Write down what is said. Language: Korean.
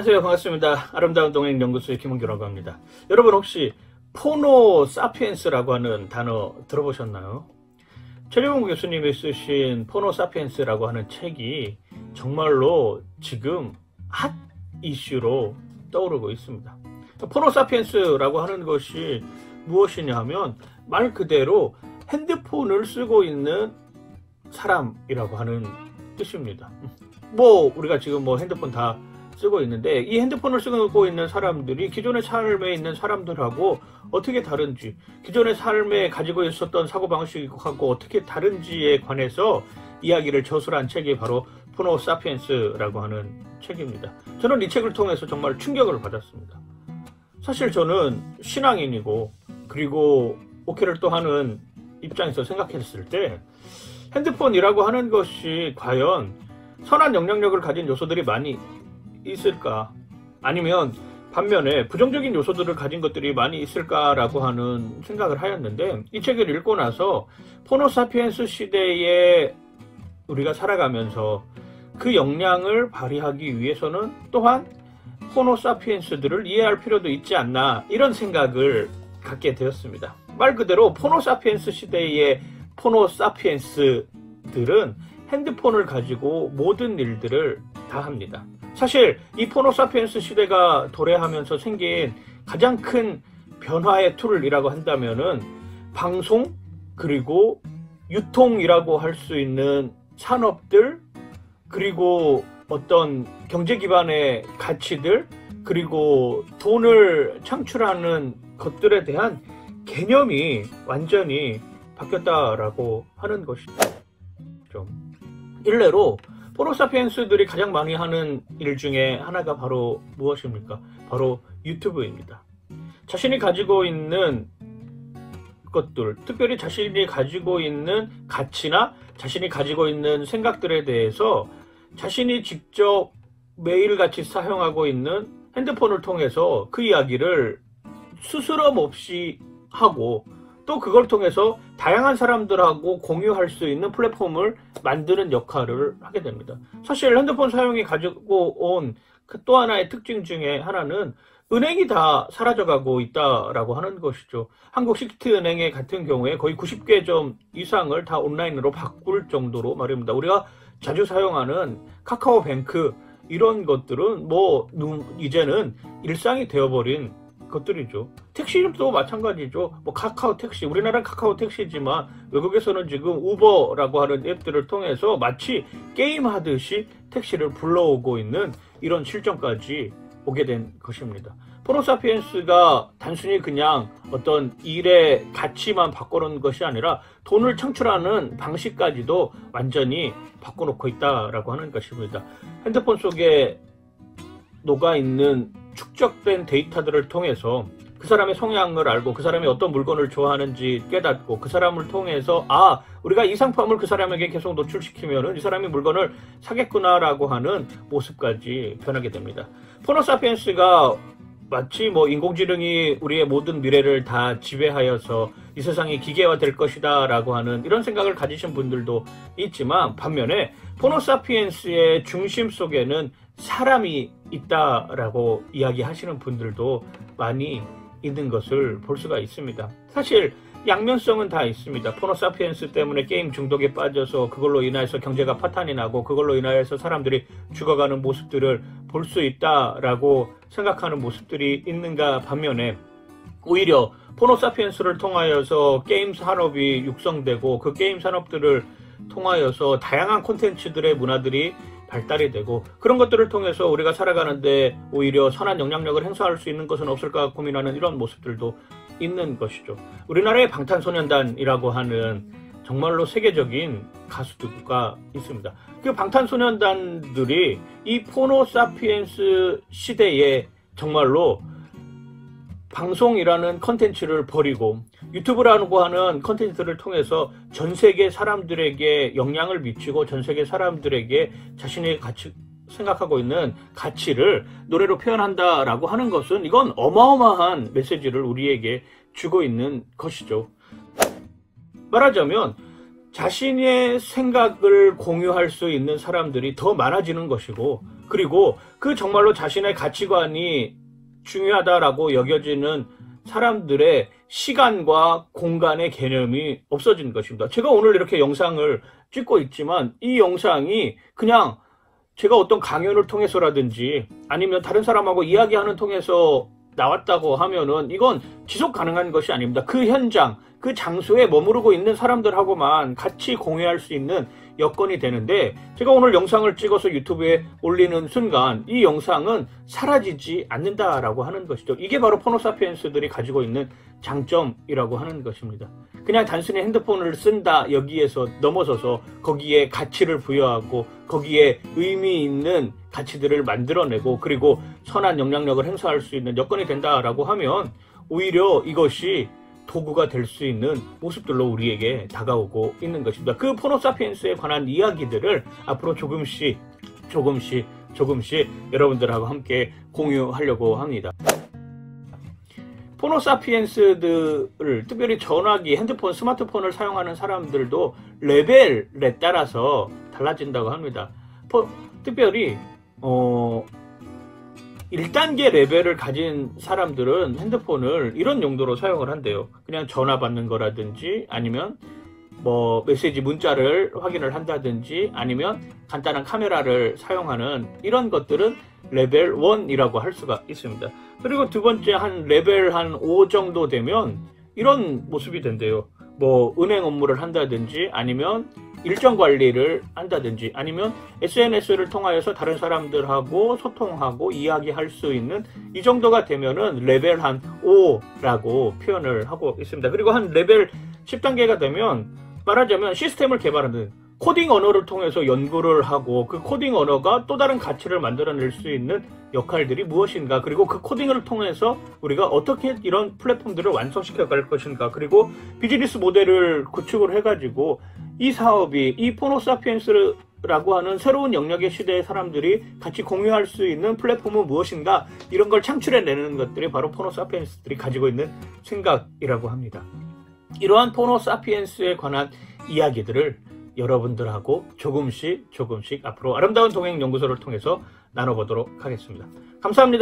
안녕하세요. 반갑습니다. 아름다운 동행 연구소의 김은규라고 합니다. 여러분 혹시 포노 사피엔스라고 하는 단어 들어보셨나요? 최리봉 교수님이 쓰신 포노 사피엔스라고 하는 책이 정말로 지금 핫 이슈로 떠오르고 있습니다. 포노 사피엔스라고 하는 것이 무엇이냐 하면 말 그대로 핸드폰을 쓰고 있는 사람이라고 하는 뜻입니다. 우리가 지금 핸드폰 다 쓰고 있는데 이 핸드폰을 쓰고 있는 사람들이 기존의 삶에 있는 사람들하고 어떻게 다른지, 기존의 삶에 가지고 있었던 사고방식하고 어떻게 다른지에 관해서 이야기를 저술한 책이 바로 포노 사피엔스라고 하는 책입니다. 저는 이 책을 통해서 정말 충격을 받았습니다. 사실 저는 신앙인이고 그리고 목회를 또 하는 입장에서 생각했을 때 핸드폰이라고 하는 것이 과연 선한 영향력을 가진 요소들이 많이 있을까? 아니면 반면에 부정적인 요소들을 가진 것들이 많이 있을까라고 하는 생각을 하였는데 이 책을 읽고 나서 포노 사피엔스 시대에 우리가 살아가면서 그 역량을 발휘하기 위해서는 또한 포노 사피엔스들을 이해할 필요도 있지 않나, 이런 생각을 갖게 되었습니다. 말 그대로 포노 사피엔스 시대의 포노 사피엔스들은 핸드폰을 가지고 모든 일들을 다 합니다. 사실 이 포노 사피엔스 시대가 도래하면서 생긴 가장 큰 변화의 툴이라고 한다면은 방송 그리고 유통이라고 할 수 있는 산업들, 그리고 어떤 경제 기반의 가치들, 그리고 돈을 창출하는 것들에 대한 개념이 완전히 바뀌었다라고 하는 것이죠. 일례로 포노 사피엔스들이 가장 많이 하는 일 중에 하나가 바로 무엇입니까? 바로 유튜브입니다. 자신이 가지고 있는 것들, 특별히 자신이 가지고 있는 가치나 자신이 가지고 있는 생각들에 대해서 자신이 직접 매일같이 사용하고 있는 핸드폰을 통해서 그 이야기를 스스럼 없이 하고 또 그걸 통해서 다양한 사람들하고 공유할 수 있는 플랫폼을 만드는 역할을 하게 됩니다. 사실 핸드폰 사용이 가지고 온 또 하나의 특징 중에 하나는 은행이 다 사라져가고 있다라고 하는 것이죠. 한국시티은행의 같은 경우에 거의 90개점 이상을 다 온라인으로 바꿀 정도로 말입니다. 우리가 자주 사용하는 카카오뱅크, 이런 것들은 이제는 일상이 되어버린 것들이죠. 택시도 마찬가지죠. 카카오 택시, 우리나라는 카카오 택시지만 외국에서는 지금 우버라고 하는 앱들을 통해서 마치 게임하듯이 택시를 불러오고 있는 이런 실정까지 오게 된 것입니다. 포노 사피엔스가 단순히 그냥 어떤 일의 가치만 바꿔놓은 것이 아니라 돈을 창출하는 방식까지도 완전히 바꿔놓고 있다라고 하는 것입니다. 핸드폰 속에 녹아있는 축적된 데이터들을 통해서 그 사람의 성향을 알고 그 사람이 어떤 물건을 좋아하는지 깨닫고 그 사람을 통해서 우리가 이 상품을 그 사람에게 계속 노출시키면은 이 사람이 물건을 사겠구나라고 하는 모습까지 변하게 됩니다. 포노 사피엔스가 마치 인공지능이 우리의 모든 미래를 다 지배하여서 이 세상이 기계화 될 것이다 라고 하는 이런 생각을 가지신 분들도 있지만, 반면에 포노 사피엔스의 중심 속에는 사람이 있다라고 이야기하시는 분들도 많이 있는 것을 볼 수가 있습니다. 사실 양면성은 다 있습니다. 포노 사피엔스 때문에 게임 중독에 빠져서 그걸로 인해서 경제가 파탄이 나고 그걸로 인하여서 사람들이 죽어가는 모습들을 볼 수 있다라고 생각하는 모습들이 있는가 반면에 오히려 포노 사피엔스를 통하여서 게임 산업이 육성되고 그 게임 산업들을 통하여서 다양한 콘텐츠들의 문화들이 발달이 되고 그런 것들을 통해서 우리가 살아가는데 오히려 선한 영향력을 행사할 수 있는 것은 없을까 고민하는 이런 모습들도 있는 것이죠. 우리나라의 방탄소년단이라고 하는 정말로 세계적인 가수들과 있습니다. 그 방탄소년단들이 이 포노 사피엔스 시대에 정말로 방송이라는 컨텐츠를 버리고 유튜브라고 하는 컨텐츠를 통해서 전 세계 사람들에게 영향을 미치고 전 세계 사람들에게 자신의 가치, 생각하고 있는 가치를 노래로 표현한다라고 하는 것은 이건 어마어마한 메시지를 우리에게 주고 있는 것이죠. 말하자면 자신의 생각을 공유할 수 있는 사람들이 더 많아지는 것이고 그리고 그 정말로 자신의 가치관이 중요하다라고 여겨지는 사람들의 시간과 공간의 개념이 없어진 것입니다. 제가 오늘 이렇게 영상을 찍고 있지만 이 영상이 그냥 제가 어떤 강연을 통해서라든지 아니면 다른 사람하고 이야기하는 통해서 나왔다고 하면은 이건 지속 가능한 것이 아닙니다. 그 현장, 그 장소에 머무르고 있는 사람들하고만 같이 공유할 수 있는 여건이 되는데, 제가 오늘 영상을 찍어서 유튜브에 올리는 순간 이 영상은 사라지지 않는다라고 하는 것이죠. 이게 바로 포노사피엔스들이 가지고 있는 장점이라고 하는 것입니다. 그냥 단순히 핸드폰을 쓴다 여기에서 넘어서서 거기에 가치를 부여하고 거기에 의미 있는 가치들을 만들어내고 그리고 선한 영향력을 행사할 수 있는 여건이 된다라고 하면 오히려 이것이 도구가 될 수 있는 모습들로 우리에게 다가오고 있는 것입니다. 그 포노사피엔스에 관한 이야기들을 앞으로 조금씩 여러분들하고 함께 공유하려고 합니다. 포노사피엔스들을 특별히 전화기, 핸드폰, 스마트폰을 사용하는 사람들도 레벨에 따라서 달라진다고 합니다. 특별히 1단계 레벨을 가진 사람들은 핸드폰을 이런 용도로 사용을 한대요. 그냥 전화 받는 거라든지 아니면 뭐 메시지 문자를 확인을 한다든지 아니면 간단한 카메라를 사용하는 이런 것들은 레벨 1이라고 할 수가 있습니다. 그리고 두 번째 한 레벨 한 5 정도 되면 이런 모습이 된대요. 뭐 은행 업무를 한다든지 아니면 일정 관리를 한다든지 아니면 SNS를 통하여서 다른 사람들하고 소통하고 이야기할 수 있는 이 정도가 되면은 레벨 한 5라고 표현을 하고 있습니다. 그리고 한 레벨 10단계가 되면 말하자면 시스템을 개발하는 코딩 언어를 통해서 연구를 하고 그 코딩 언어가 또 다른 가치를 만들어낼 수 있는 역할들이 무엇인가, 그리고 그 코딩을 통해서 우리가 어떻게 이런 플랫폼들을 완성시켜 갈 것인가, 그리고 비즈니스 모델을 구축을 해가지고 이 사업이 이 포노사피엔스라고 하는 새로운 영역의 시대의 사람들이 같이 공유할 수 있는 플랫폼은 무엇인가, 이런 걸 창출해내는 것들이 바로 포노사피엔스들이 가지고 있는 생각이라고 합니다. 이러한 포노사피엔스에 관한 이야기들을 여러분들하고 조금씩 앞으로 아름다운 동행 연구소를 통해서 나눠보도록 하겠습니다. 감사합니다.